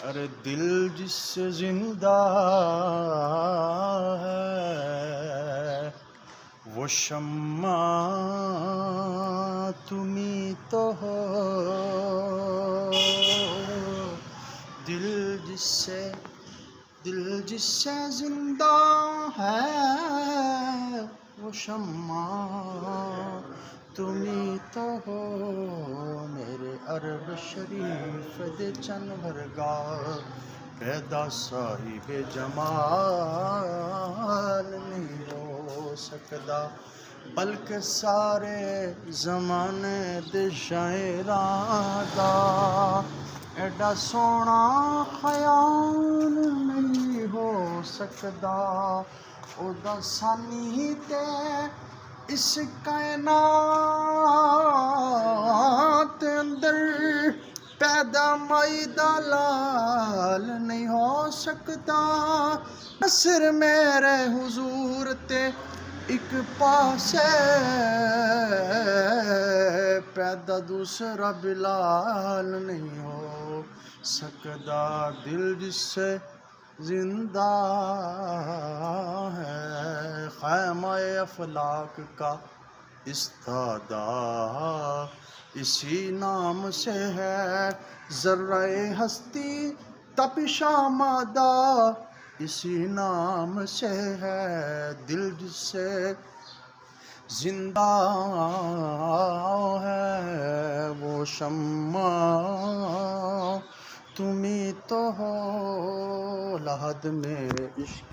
ارے دل جس سے زندہ ہے وہ شمع تمہیں تو ہو. دل جس سے زندہ ہے وہ شمع تمہیں تو ہو. میرے عرب شریف دے چن ورگا پیدا صاحب جمال نہیں ہو سکدا بلکہ سارے زمانے دے شاعراں دا ایڈا سونا خیال نہیں ہو سکدا. او دا سانی تے اس کائنات اندر پیدا مائی دا لال نہیں ہو سکتا. نصر میرے حضور تے ایک پاسے پیدا دوسرا بلال نہیں ہو سکدا. دل جس سے زندہ ہے خیمہ افلاک کا استادا اسی نام سے ہے. ذرہ ہستی تپش مادہ اسی نام سے ہے. دل جس سے زندہ ہے وہ شمع تمہیں تو ہو. لحد میں عشق